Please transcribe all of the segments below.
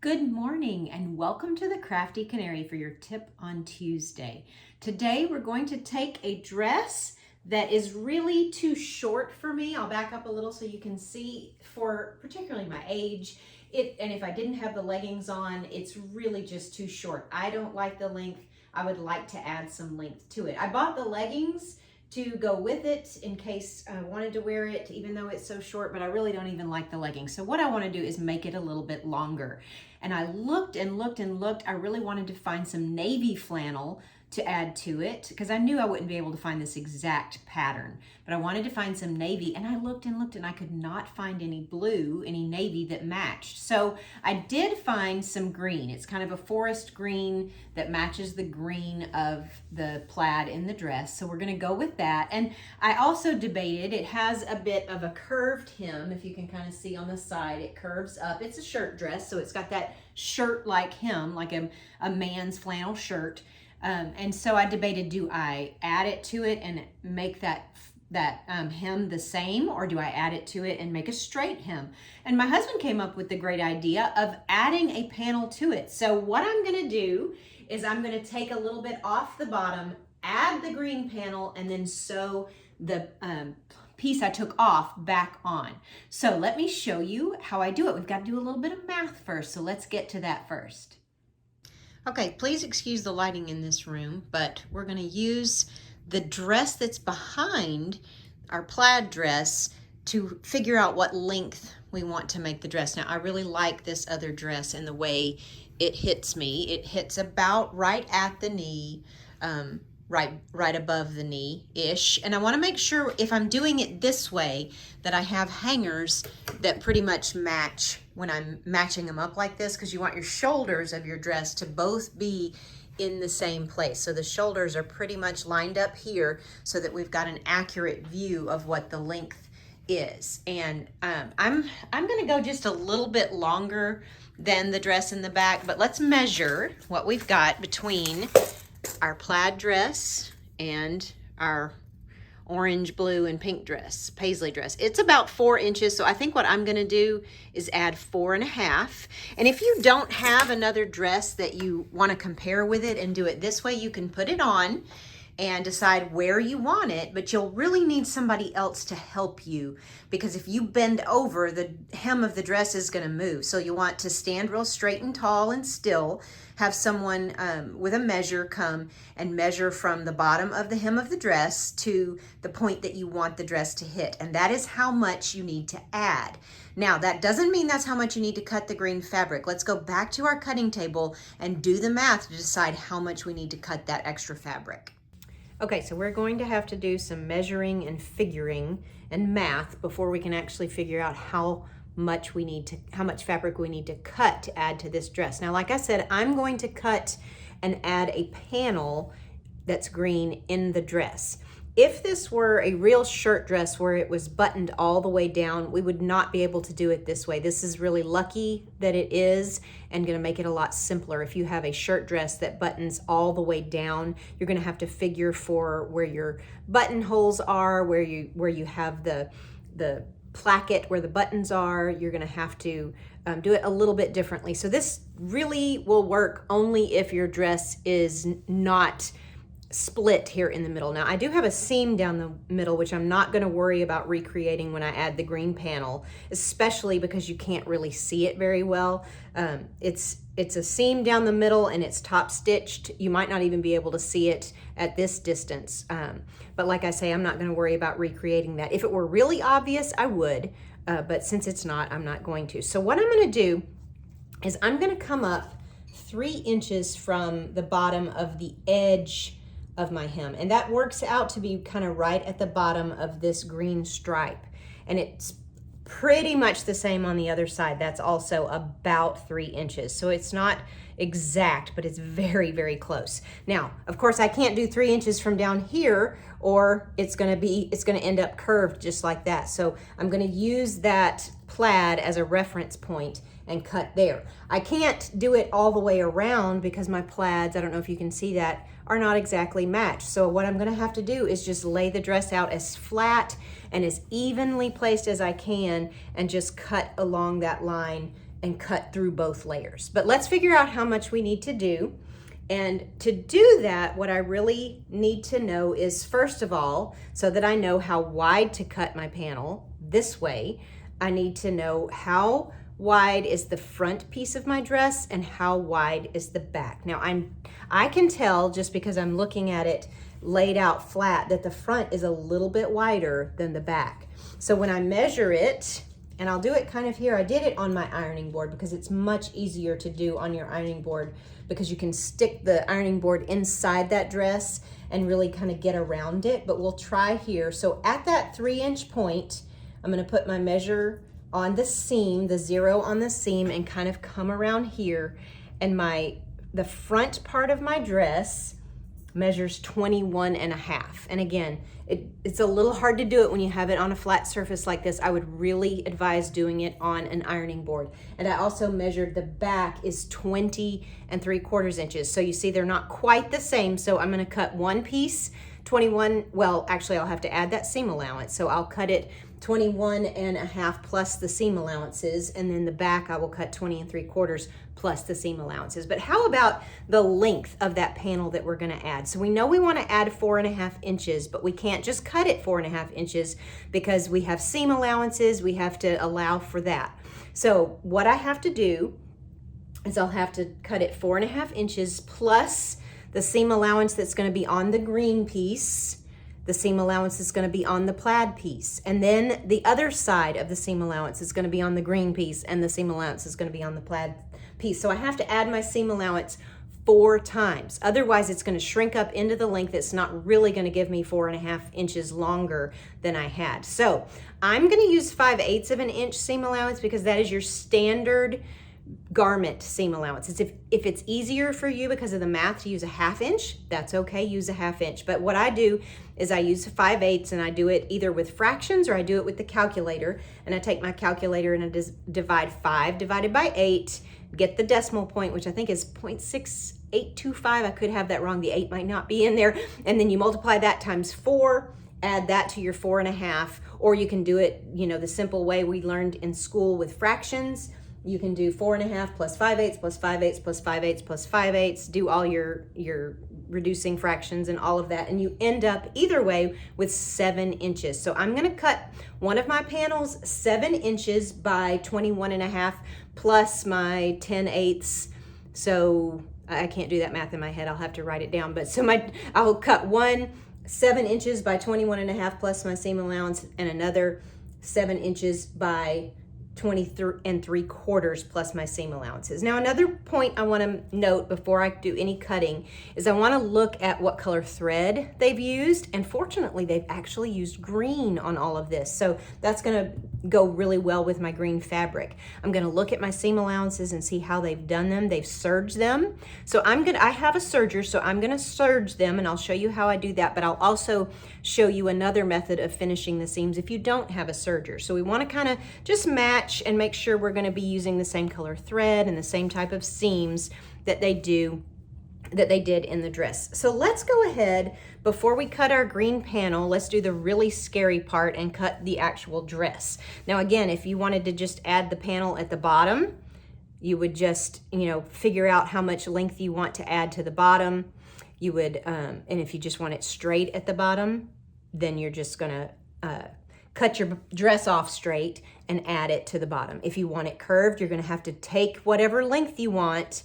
Good morning and welcome to the Crafty Canary for your tip on Tuesday. Today we're going to take a dress that is really too short for me. I'll back up a little so you can see for particularly my age. And if I didn't have the leggings on, it's really just too short. I don't like the length. I would like to add some length to it. I bought the leggings to go with it in case I wanted to wear it, even though it's so short, but I really don't even like the leggings. So what I want to do is make it a little bit longer. And I looked and looked and looked. I really wanted to find some navy flannel to add to it because I knew I wouldn't be able to find this exact pattern, but I wanted to find some navy, and I looked and looked and I could not find any blue, any navy that matched. So I did find some green. It's kind of a forest green that matches the green of the plaid in the dress. So we're gonna go with that. And I also debated, it has a bit of a curved hem. If you can kind of see on the side, it curves up. It's a shirt dress, so it's got that shirt-like hem, like a man's flannel shirt. And so I debated, do I add it to it and make that hem the same, or do I add it to it and make a straight hem? And my husband came up with the great idea of adding a panel to it. So what I'm gonna do is I'm gonna take a little bit off the bottom, add the green panel, and then sew the piece I took off back on. So let me show you how I do it. We've got to do a little bit of math first, so let's get to that first. Okay, please excuse the lighting in this room, but we're gonna use the dress that's behind our plaid dress to figure out what length we want to make the dress. Now, I really like this other dress and the way it hits me. It hits about right at the knee, right above the knee-ish. And I wanna make sure if I'm doing it this way that I have hangers that pretty much match when I'm matching them up like this, because you want your shoulders of your dress to both be in the same place. So the shoulders are pretty much lined up here so that we've got an accurate view of what the length is. And I'm gonna go just a little bit longer than the dress in the back, but let's measure what we've got between our plaid dress and our orange, blue, and pink dress, paisley dress. It's about 4 inches, so I think what I'm gonna do is add 4.5. And if you don't have another dress that you wanna compare with it and do it this way, you can put it on and decide where you want it, but you'll really need somebody else to help you, because if you bend over, the hem of the dress is gonna move. So you want to stand real straight and tall and still, have someone with a measure come and measure from the bottom of the hem of the dress to the point that you want the dress to hit. And that is how much you need to add. Now, that doesn't mean that's how much you need to cut the green fabric. Let's go back to our cutting table and do the math to decide how much we need to cut that extra fabric. Okay, so we're going to have to do some measuring and figuring and math before we can actually figure out how much fabric we need to cut to add to this dress. Now, like I said, I'm going to cut and add a panel that's green in the dress. If this were a real shirt dress where it was buttoned all the way down, we would not be able to do it this way. This is really lucky that it is, and gonna make it a lot simpler. If you have a shirt dress that buttons all the way down, you're gonna have to figure for where your buttonholes are, where you have the placket where the buttons are. You're gonna have to do it a little bit differently. So this really will work only if your dress is not split here in the middle. Now, I do have a seam down the middle, which I'm not going to worry about recreating when I add the green panel, especially because you can't really see it very well. It's a seam down the middle and it's top stitched. You might not even be able to see it at this distance. But like I say, I'm not going to worry about recreating that. If it were really obvious, I would, but since it's not, I'm not going to. So what I'm going to do is I'm going to come up 3 inches from the bottom of the edge of my hem, and that works out to be kind of right at the bottom of this green stripe, and it's pretty much the same on the other side. That's also about 3 inches, so it's not exact, but it's very, very close. Now, of course, I can't do 3 inches from down here, or it's gonna end up curved just like that. So I'm gonna use that plaid as a reference point and cut there. I can't do it all the way around because my plaids, I don't know if you can see that, are not exactly matched. So what I'm gonna have to do is just lay the dress out as flat and as evenly placed as I can and just cut along that line and cut through both layers. But let's figure out how much we need to do. And to do that, what I really need to know is, first of all, so that I know how wide to cut my panel this way, I need to know how wide is the front piece of my dress and how wide is the back. Now I can tell just because I'm looking at it laid out flat that the front is a little bit wider than the back. So when I measure it, and I'll do it kind of here, I did it on my ironing board because it's much easier to do on your ironing board because you can stick the ironing board inside that dress and really kind of get around it, but we'll try here. So at that 3-inch point, I'm gonna put my measure on the seam, the 0 on the seam, and kind of come around here, and the front part of my dress measures 21.5. And again, it's a little hard to do it when you have it on a flat surface like this. I would really advise doing it on an ironing board. And I also measured the back is 20 3/4 inches. So you see they're not quite the same. So I'm gonna cut one piece, 21, well, actually I'll have to add that seam allowance. So I'll cut it 21.5 plus the seam allowances, and then the back I will cut 20 3/4 plus the seam allowances. But how about the length of that panel that we're gonna add? So we know we wanna add 4.5 inches, but we can't just cut it 4.5 inches because we have seam allowances, we have to allow for that. So what I have to do is I'll have to cut it 4.5 inches plus the seam allowance that's gonna be on the green piece, the seam allowance is going to be on the plaid piece, and then the other side of the seam allowance is going to be on the green piece, and the seam allowance is going to be on the plaid piece. So I have to add my seam allowance 4 times. Otherwise, it's going to shrink up into the length. It's not really going to give me 4.5 inches longer than I had. So I'm going to use 5/8 of an inch seam allowance because that is your standard garment seam allowance. If it's easier for you because of the math to use a 1/2 inch, that's okay, use a 1/2 inch. But what I do is I use 5/8 and I do it either with fractions or I do it with the calculator, and I take my calculator and I divide 5 divided by 8, get the decimal point, which I think is 0.6825. I could have that wrong, the 8 might not be in there, and then you multiply that times 4, add that to your 4.5, or you can do it, you know, the simple way we learned in school with fractions. You can do 4.5 plus 5/8 plus 5/8 plus 5/8 plus 5/8, do all your reducing fractions and all of that, and you end up either way with 7 inches. So I'm gonna cut one of my panels 7 inches by 21.5 plus my 10/8. So I can't do that math in my head, I'll have to write it down. But so I'll cut one 7 inches by 21.5 plus my seam allowance, and another 7 inches by 23 3/4 plus my seam allowances. Now, another point I want to note before I do any cutting is I want to look at what color thread they've used, and fortunately they've actually used green on all of this, so that's going to go really well with my green fabric. I'm going to look at my seam allowances and see how they've done them. They've serged them, so I have a serger, so I'm going to serge them, and I'll show you how I do that, but I'll also show you another method of finishing the seams if you don't have a serger. So we want to kind of just match and make sure we're going to be using the same color thread and the same type of seams that they did in the dress. So let's go ahead, before we cut our green panel, let's do the really scary part and cut the actual dress. Now again, if you wanted to just add the panel at the bottom, you would just, you know, figure out how much length you want to add to the bottom. You would, and if you just want it straight at the bottom, then you're just gonna cut your dress off straight and add it to the bottom. If you want it curved, you're gonna have to take whatever length you want.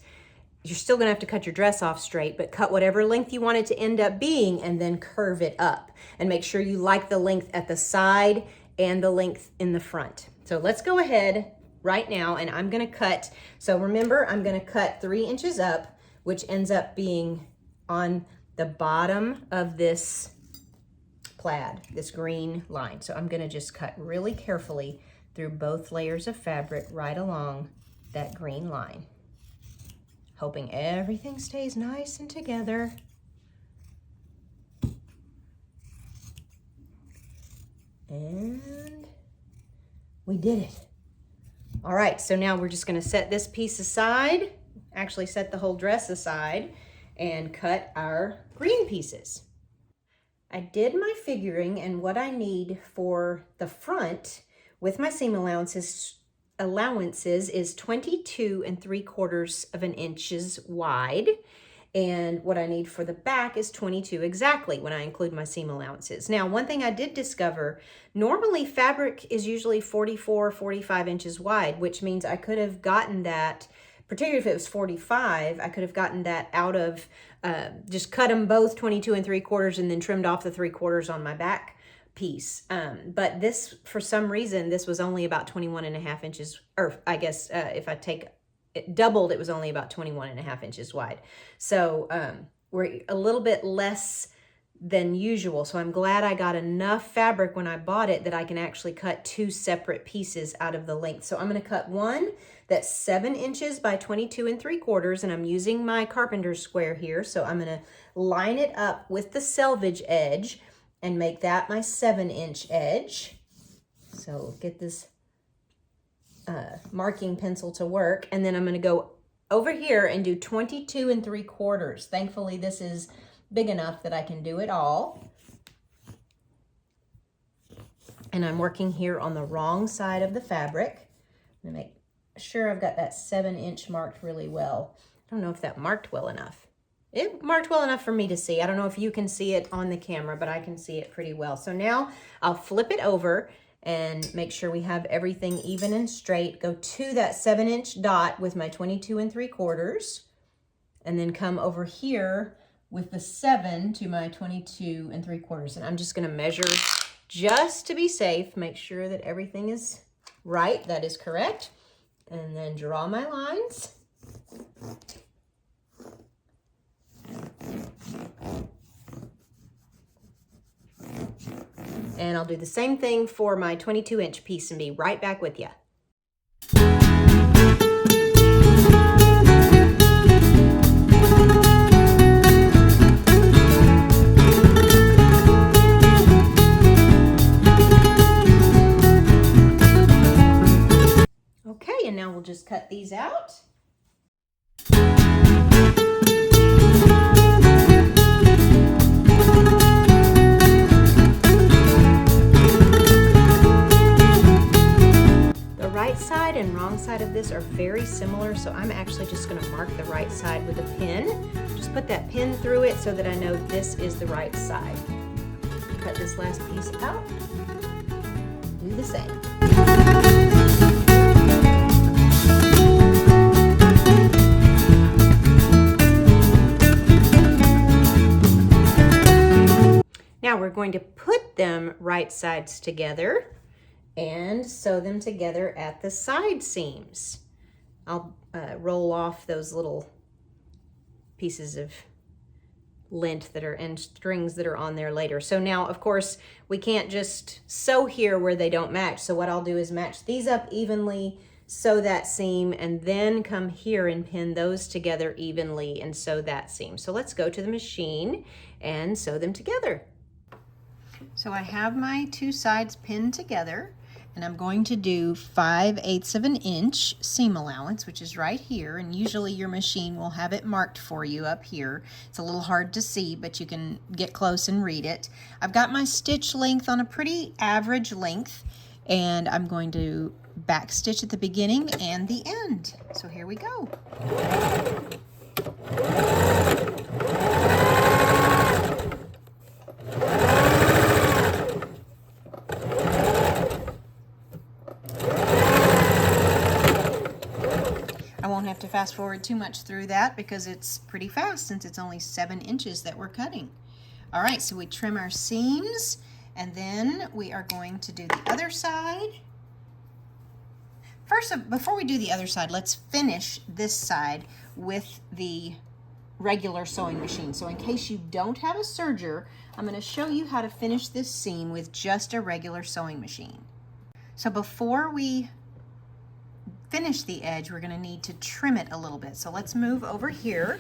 You're still gonna have to cut your dress off straight, but cut whatever length you want it to end up being and then curve it up. And make sure you like the length at the side and the length in the front. So let's go ahead right now, and I'm gonna cut, so remember, I'm gonna cut 3 inches up, which ends up being on the bottom of this plaid, this green line. So I'm gonna just cut really carefully through both layers of fabric right along that green line, hoping everything stays nice and together. And we did it. All right, so now we're just gonna set this piece aside, actually set the whole dress aside, and cut our green pieces. I did my figuring, and what I need for the front with my seam allowances allowances is 22 3/4 of an inches wide. And what I need for the back is 22 exactly when I include my seam allowances. Now, one thing I did discover, normally fabric is usually 44, 45 inches wide, which means I could have gotten that, particularly if it was 45, I could have gotten that out of, just cut them both 22 3/4 and then trimmed off the 3/4 on my back piece. But this, for some reason, this was only about 21.5 inches, or I guess if I take it doubled, it was only about 21.5 inches wide. So we're a little bit less than usual. So I'm glad I got enough fabric when I bought it that I can actually cut 2 separate pieces out of the length. So I'm going to cut one that's 7 inches by 22 3/4, and I'm using my carpenter's square here. So I'm going to line it up with the selvage edge and make that my 7-inch edge. So get this marking pencil to work, and then I'm going to go over here and do 22 3/4. Thankfully, this is big enough that I can do it all. And I'm working here on the wrong side of the fabric. I'm going to make sure I've got that 7-inch marked really well. I don't know if that marked well enough. It marked well enough for me to see. I don't know if you can see it on the camera, but I can see it pretty well. So now I'll flip it over and make sure we have everything even and straight. Go to that 7-inch dot with my 22 3/4, and then come over here with the 7 to my 22 3/4. And I'm just gonna measure just to be safe, make sure that everything is right, that is correct, and then draw my lines. And I'll do the same thing for my 22-inch piece and be right back with you. Okay, and now we'll just cut these out. Side and wrong side of this are very similar, so I'm actually just going to mark the right side with a pin. Just put that pin through it so that I know this is the right side. Cut this last piece out. Do the same. Now we're going to put them right sides together and sew them together at the side seams. I'll roll off those little pieces of lint that are and strings that are on there later. So now, of course, we can't just sew here where they don't match. So what I'll do is match these up evenly, sew that seam, and then come here and pin those together evenly and sew that seam. So let's go to the machine and sew them together. So I have my 2 sides pinned together, and I'm going to do 5/8 of an inch seam allowance, which is right here, and usually your machine will have it marked for you up here. It's a little hard to see, but you can get close and read it. I've got my stitch length on a pretty average length, and I'm going to back stitch at the beginning and the end. So here we go. I won't have to fast forward too much through that because it's pretty fast since it's only 7 inches that we're cutting. All right, so we trim our seams, and then we are going to do the other side. First, before we do the other side, let's finish this side with the regular sewing machine. So in case you don't have a serger, I'm going to show you how to finish this seam with just a regular sewing machine. So before we finish the edge, we're going to need to trim it a little bit. So let's move over here,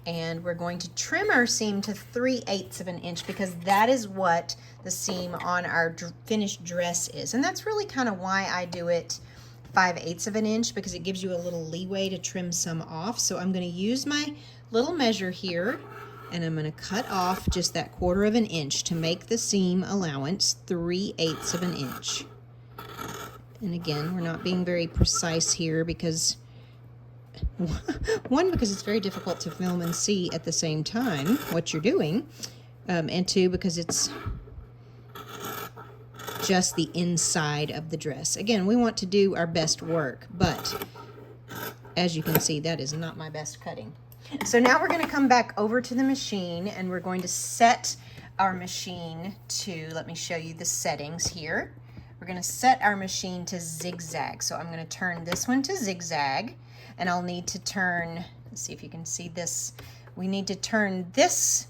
and we're going to trim our seam to 3/8 of an inch because that is what the seam on our finished dress is. And that's really kind of why I do it 5/8 of an inch, because it gives you a little leeway to trim some off. So I'm going to use my little measure here, and I'm going to cut off just that 1/4 of an inch to make the seam allowance 3/8 of an inch. And again, we're not being very precise here because, one, because it's very difficult to film and see at the same time what you're doing, and two, because it's just the inside of the dress. Again, we want to do our best work, but as you can see, that is not my best cutting. So now we're going to come back over to the machine and we're going to set our machine to, let me show you the settings here. We're going to set our machine to zigzag. So I'm going to turn this one to zigzag, and I'll need to turn, let's see if you can see this. We need to turn this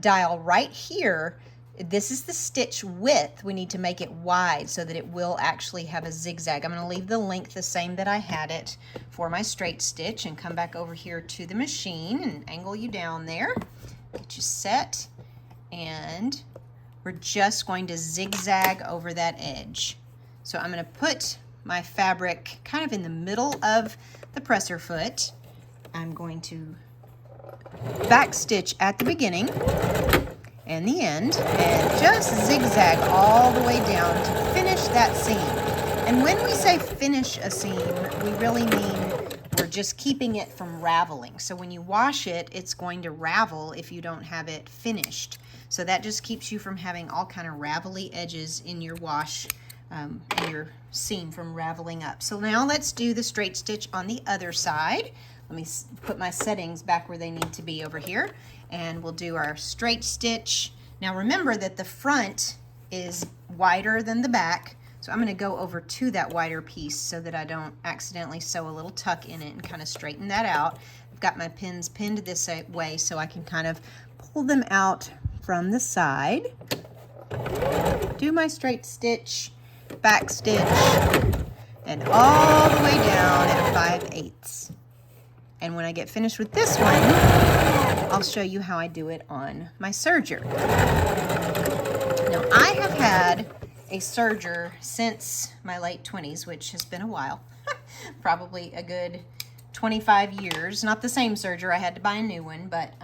dial right here. This is the stitch width. We need to make it wide so that it will actually have a zigzag. I'm going to leave the length the same that I had it for my straight stitch and come back over here to the machine and angle you down there. Get you set, and we're just going to zigzag over that edge. So I'm going to put my fabric kind of in the middle of the presser foot. I'm going to back stitch at the beginning and the end, and just zigzag all the way down to finish that seam. And when we say finish a seam, we really mean we're just keeping it from raveling. So when you wash it, it's going to ravel if you don't have it finished. So that just keeps you from having all kind of ravelly edges in your wash and your seam from raveling up. So now let's do the straight stitch on the other side. Let me put my settings back where they need to be over here, and we'll do our straight stitch. Now remember that the front is wider than the back, so I'm going to go over to that wider piece so that I don't accidentally sew a little tuck in it and kind of straighten that out. I've got my pins pinned this way so I can kind of pull them out from the side. Do my straight stitch, back stitch, and all the way down at 5/8. And when I get finished with this one, I'll show you how I do it on my serger. Now, I have had a serger since my late 20s, which has been a while, probably a good 25 years. Not the same serger, I had to buy a new one, but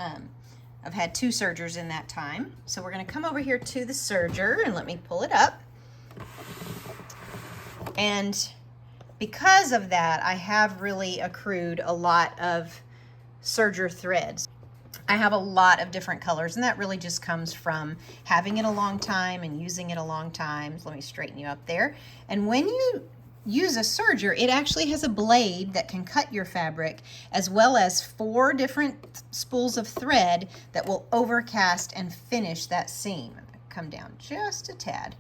I've had 2 sergers in that time. So we're gonna come over here to the serger and let me pull it up. And because of that, I have really accrued a lot of serger threads. I have a lot of different colors, and that really just comes from having it a long time and using it a long time. So let me straighten you up there. And when you use a serger, it actually has a blade that can cut your fabric, as well as 4 different spools of thread that will overcast and finish that seam. I'm gonna come down just a tad.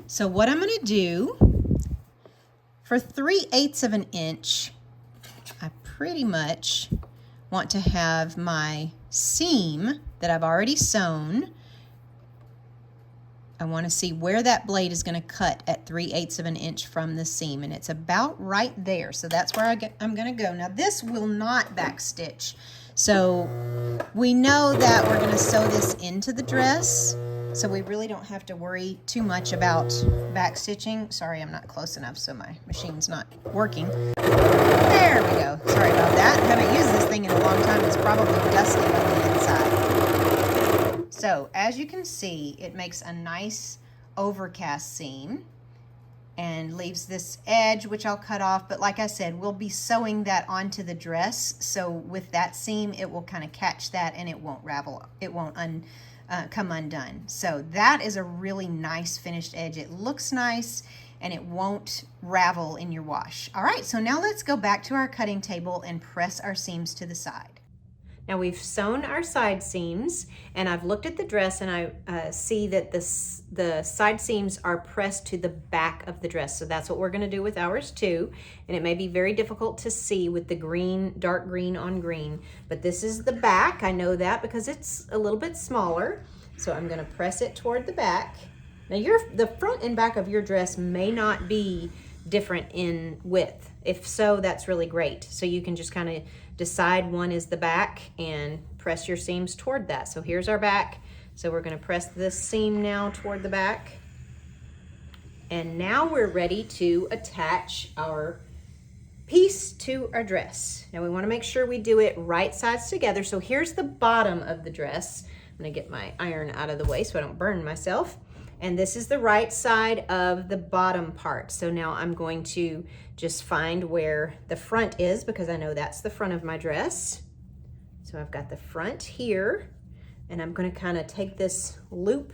So what I'm gonna do, for 3/8 of an inch, I pretty much want to have my seam that I've already sewn. I want to see where that blade is going to cut at 3/8 of an inch from the seam, and it's about right there. So that's where I'm going to go. Now this will not back stitch. So we know that we're going to sew this into the dress. So we really don't have to worry too much about back stitching. Sorry, I'm not close enough, so my machine's not working. There we go. Sorry about that. I haven't used this thing in a long time. It's probably dusty on the inside. So as you can see, it makes a nice overcast seam and leaves this edge, which I'll cut off. But like I said, we'll be sewing that onto the dress. So with that seam, it will kind of catch that and it won't ravel. It won't come undone. So that is a really nice finished edge. It looks nice and it won't ravel in your wash. All right, so now let's go back to our cutting table and press our seams to the side. Now we've sewn our side seams, and I've looked at the dress and I see that the side seams are pressed to the back of the dress. So that's what we're gonna do with ours too. And it may be very difficult to see with the green, dark green on green, but this is the back. I know that because it's a little bit smaller. So I'm gonna press it toward the back. Now the front and back of your dress may not be different in width. If so, that's really great. So you can just kind of decide one is the back and press your seams toward that. So here's our back. So we're going to press this seam now toward the back. And now we're ready to attach our piece to our dress. Now we want to make sure we do it right sides together. So here's the bottom of the dress. I'm going to get my iron out of the way so I don't burn myself. And this is the right side of the bottom part. So now I'm going to just find where the front is because I know that's the front of my dress. So I've got the front here, and I'm going to kind of take this loop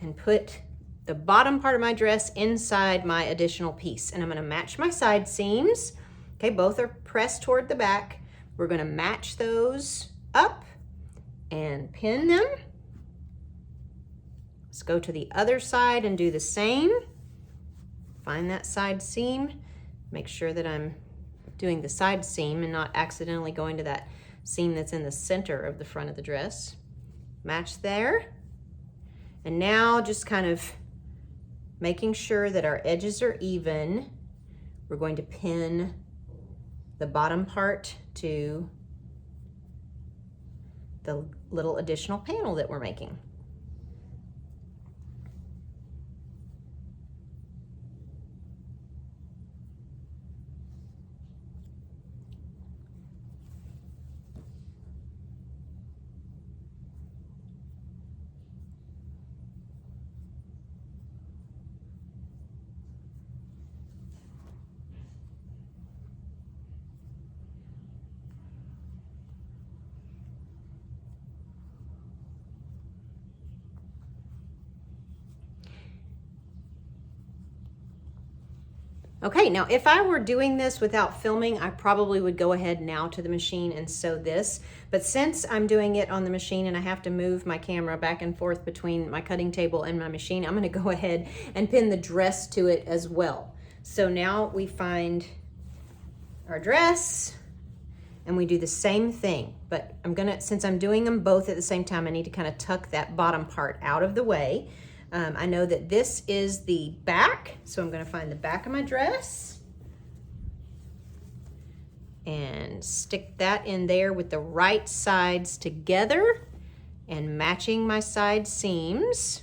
and put the bottom part of my dress inside my additional piece. And I'm going to match my side seams. Okay, both are pressed toward the back. We're going to match those up and pin them. Let's go to the other side and do the same. Find that side seam. Make sure that I'm doing the side seam and not accidentally going to that seam that's in the center of the front of the dress. Match there. And now just kind of making sure that our edges are even, we're going to pin the bottom part to the little additional panel that we're making. Okay, now if I were doing this without filming, I probably would go ahead now to the machine and sew this. But since I'm doing it on the machine and I have to move my camera back and forth between my cutting table and my machine, I'm gonna go ahead and pin the dress to it as well. So now we find our dress and we do the same thing, but since I'm doing them both at the same time, I need to kind of tuck that bottom part out of the way. I know that this is the back, so I'm going to find the back of my dress and stick that in there with the right sides together and matching my side seams.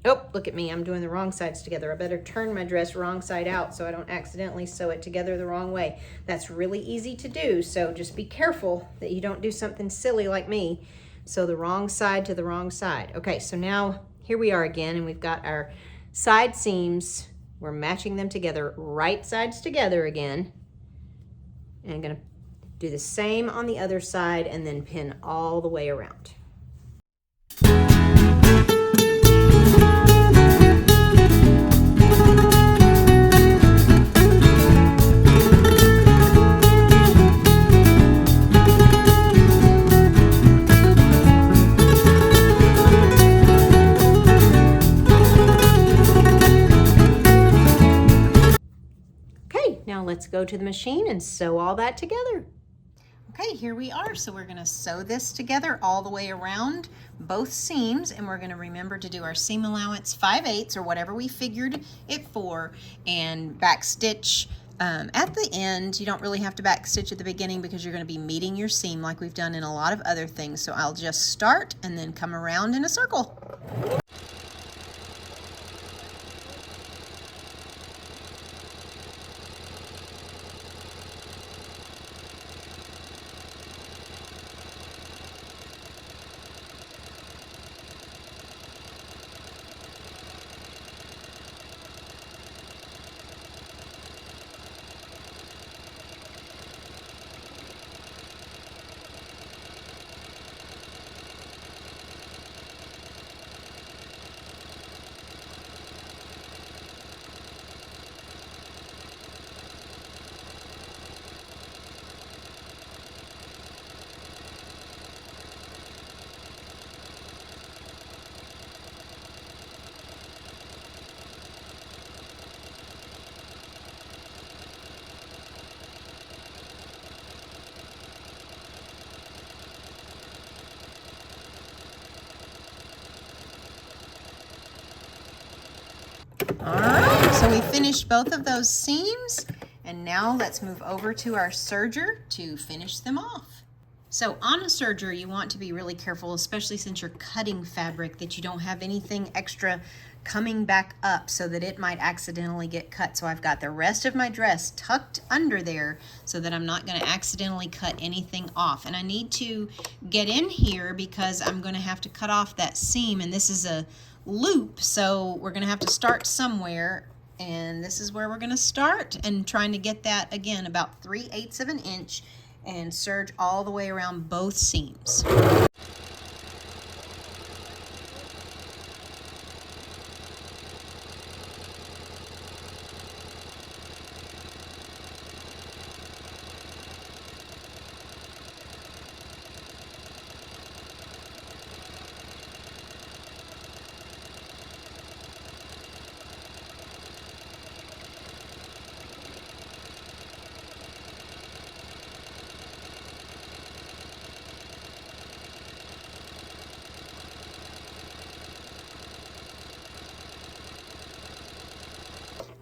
Oh, look at me, I'm doing the wrong sides together. I better turn my dress wrong side out so I don't accidentally sew it together the wrong way. That's really easy to do, so just be careful that you don't do something silly like me. Sew the wrong side to the wrong side. Okay, so now here we are again, and we've got our side seams. We're matching them together, right sides together again. And I'm gonna do the same on the other side and then pin all the way around. Let's go to the machine and sew all that together. Okay, here we are. So we're going to sew this together all the way around both seams, and we're going to remember to do our seam allowance 5/8 or whatever we figured it for, and back stitch at the end. You don't really have to back stitch at the beginning because you're going to be meeting your seam like we've done in a lot of other things. So I'll just start and then come around in a circle. All right, so we finished both of those seams, and now let's move over to our serger to finish them off. So on a serger, you want to be really careful, especially since you're cutting fabric, that you don't have anything extra coming back up so that it might accidentally get cut. So I've got the rest of my dress tucked under there so that I'm not going to accidentally cut anything off. And I need to get in here because I'm going to have to cut off that seam, and this is a loop, so we're gonna have to start somewhere, and this is where we're gonna start, and trying to get that, again, about 3/8 of an inch, and serge all the way around both seams.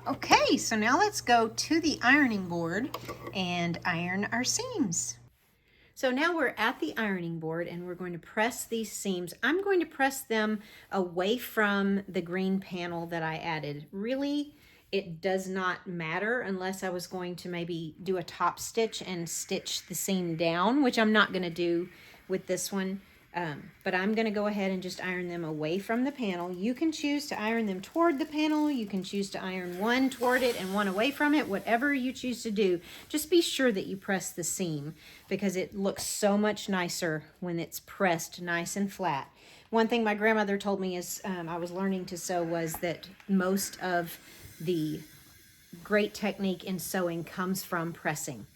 Okay, so now let's go to the ironing board and iron our seams. So now we're at the ironing board and we're going to press these seams. I'm going to press them away from the green panel that I added. Really, it does not matter unless I was going to maybe do a top stitch and stitch the seam down, which I'm not going to do with this one. But I'm going to go ahead and just iron them away from the panel. You can choose to iron them toward the panel. You can choose to iron one toward it and one away from it. Whatever you choose to do, just be sure that you press the seam because it looks so much nicer when it's pressed nice and flat. One thing my grandmother told me as I was learning to sew was that most of the great technique in sewing comes from pressing.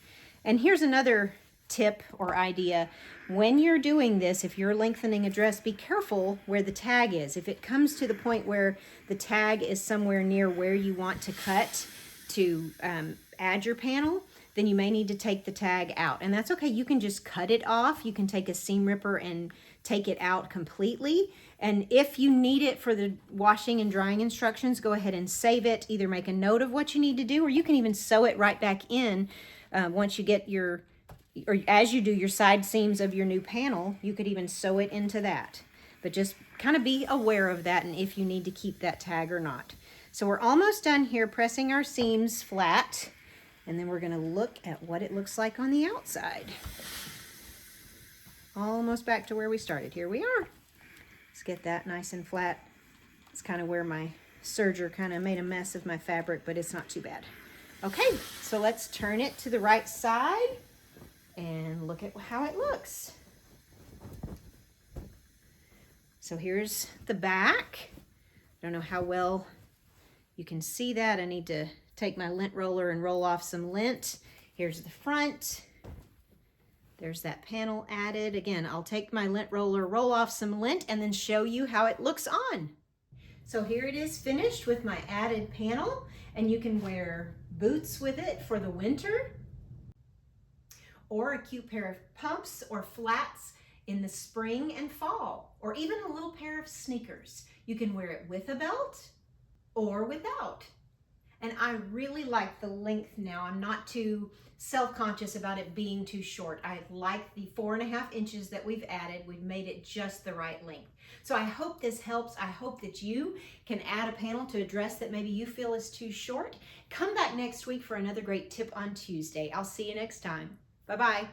And here's another tip or idea. When you're doing this, if you're lengthening a dress, be careful where the tag is. If it comes to the point where the tag is somewhere near where you want to cut to add your panel, then you may need to take the tag out. And that's okay. You can just cut it off. You can take a seam ripper and take it out completely. And if you need it for the washing and drying instructions, go ahead and save it. Either make a note of what you need to do, or you can even sew it right back in once you get your, or as you do your side seams of your new panel, you could even sew it into that. But just kind of be aware of that and if you need to keep that tag or not. So we're almost done here pressing our seams flat, and then we're going to look at what it looks like on the outside. Almost back to where we started. Here we are. Let's get that nice and flat. It's kind of where my serger kind of made a mess of my fabric, but it's not too bad. Okay, so let's turn it to the right side and look at how it looks. So here's the back. I don't know how well you can see that. I need to take my lint roller and roll off some lint. Here's the front. There's that panel added. Again, I'll take my lint roller, roll off some lint, and then show you how it looks on. So here it is finished with my added panel, and you can wear boots with it for the winter, or a cute pair of pumps or flats in the spring and fall, or even a little pair of sneakers. You can wear it with a belt or without. And I really like the length now. I'm not too self-conscious about it being too short. I like the 4.5 inches that we've added. We've made it just the right length. So I hope this helps. I hope that you can add a panel to a dress that maybe you feel is too short. Come back next week for another great tip on Tuesday. I'll see you next time. Bye-bye.